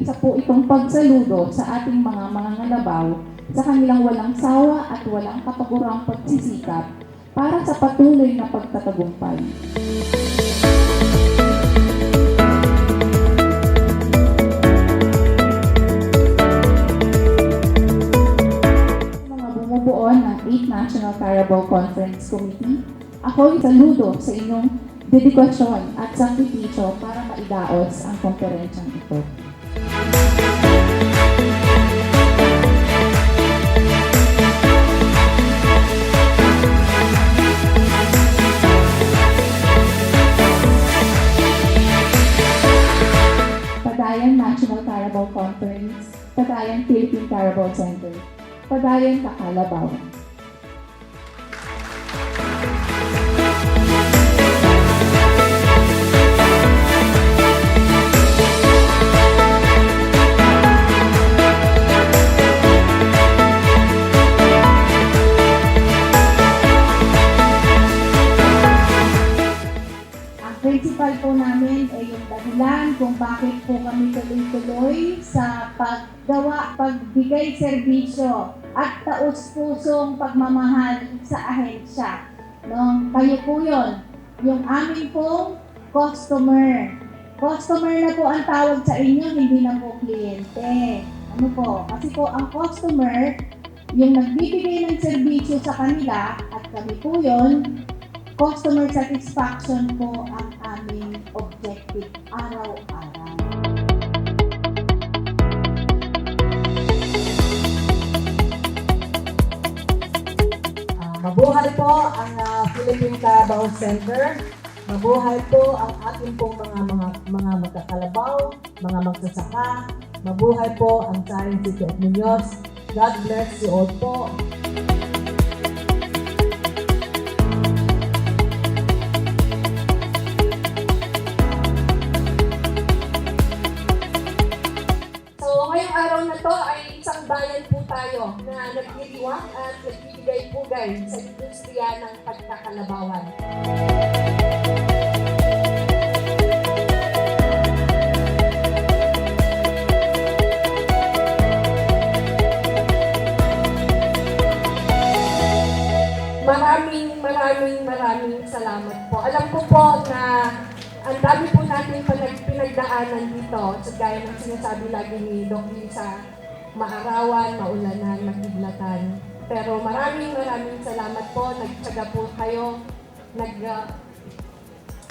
isa po itong pagsaludo sa ating mga mangangabaw sa kanilang walang sawa at walang kapagurang pagsisikap para sa patuloy na pagtatagumpay. Mga bumubuo ng 8th National Carabao Conference Committee, ako'y saludo sa inyong dedikasyon at sakripisyo para maidaos ang komperensyang ito. Padayan National Carabao Conference, Padayan Philippine Carabao Center, Padayan Kakalabaw. Principal po namin ay yung dahilan kung bakit po kami tuloy-tuloy sa pagbigay serbisyo at taus-pusong pagmamahal sa ahensya. No? Kayo po yun, yung amin pong customer. Customer na po ang tawag sa inyo, hindi na po kliyente. Ano po? Kasi po ang customer, yung nagbibigay ng serbisyo sa kanila at kami po yun, customer satisfaction po ang aming objective araw-araw. Mabuhay po ang Philippine Carabao Center. Mabuhay po ang ating pong mga magkakalabaw, mga magsasaka. Mabuhay po ang Science City of Muñoz. God bless you all po. Ngayong araw na to ay isang bayan po tayo na nagdiriwang at nagbibigay-pugay sa industriya ng pagkakalabawan. Maraming salamat po. Alam ko po na ang dami po natin pinagdaanan dito sa gaya ng sinasabi lagi ni Doc Lisa, maarawan, maulanan, magbiblatan. Pero maraming salamat po. Nagtsaga po kayo,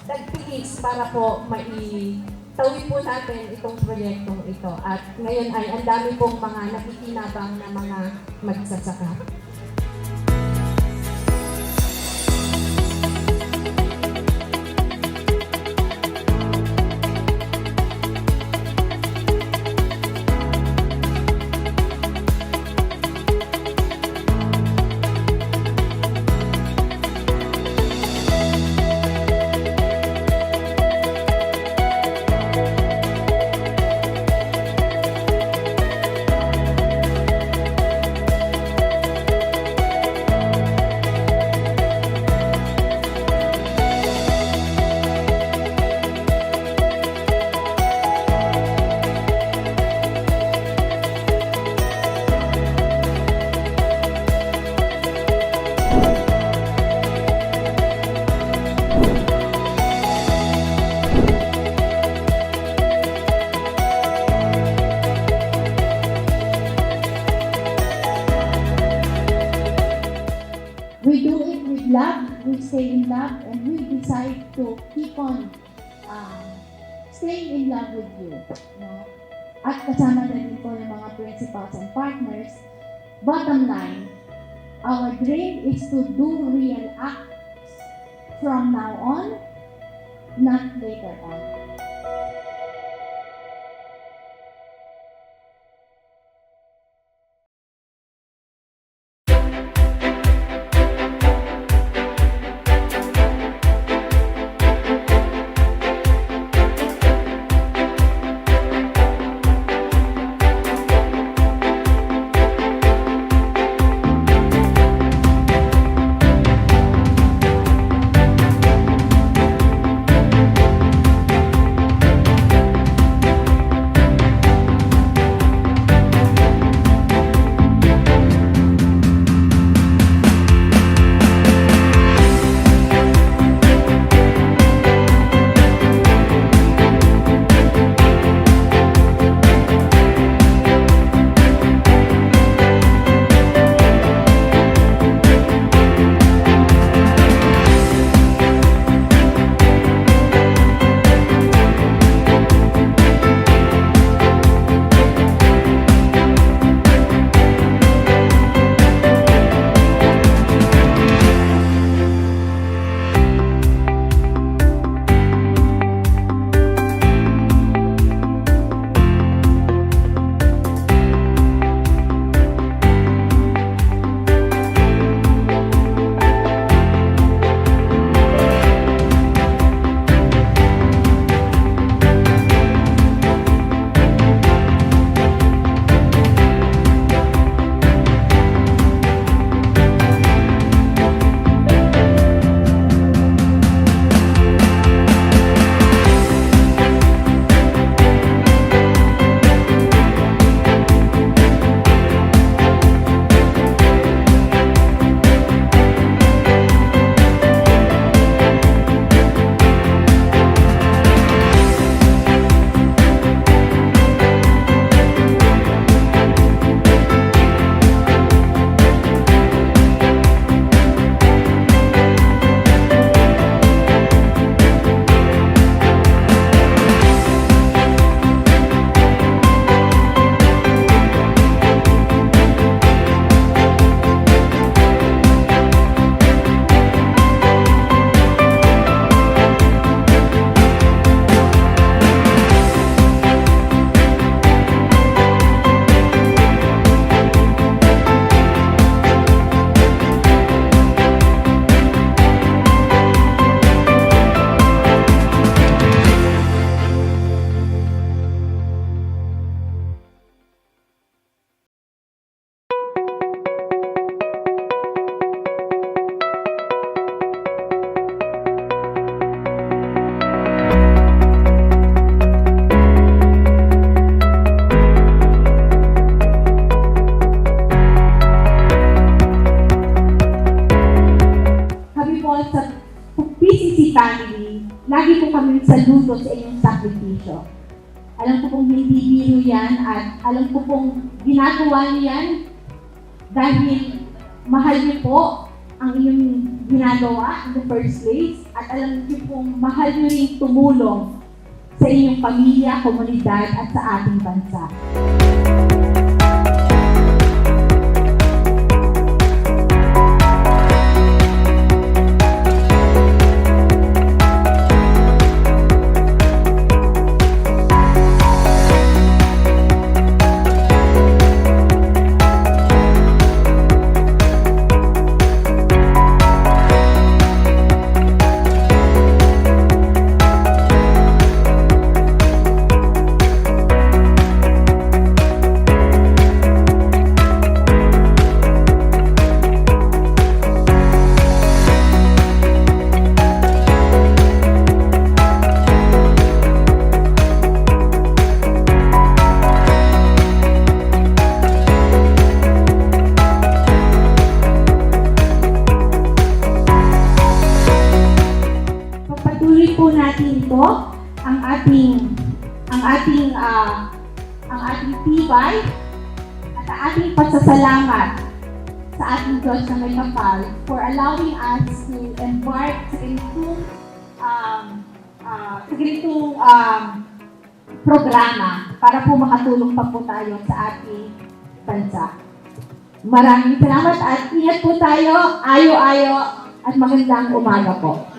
nagtiis para po maitawid po natin itong proyektong ito. At ngayon ay ang dami pong mga nakikinabang na mga magsasaka. We do it with love, we stay in love, and we decide to keep on staying in love with you. No? At kasama din po yung mga principals and partners. Bottom line, our dream is to do real acts from now on, not later on. sa PCC family, lagi po kami saludo sa inyong sakripisyo. Alam ko pong hindi biro yan at alam ko pong ginagawa niyo yan dahil mahal niyo po ang inyong ginagawa in the first place at alam niyo pong mahal niyo rin tumulong sa inyong pamilya, komunidad at sa ating bansa. Pagpatuloy po natin ito, ang ating tibay at ang ating pasasalamat sa ating Diyos na may kapal for allowing us to embark sa ganitong programa para po makatulong pa po tayo sa ating bansa. Maraming salamat at ingat po tayo, ayo-ayo at magandang umaga po.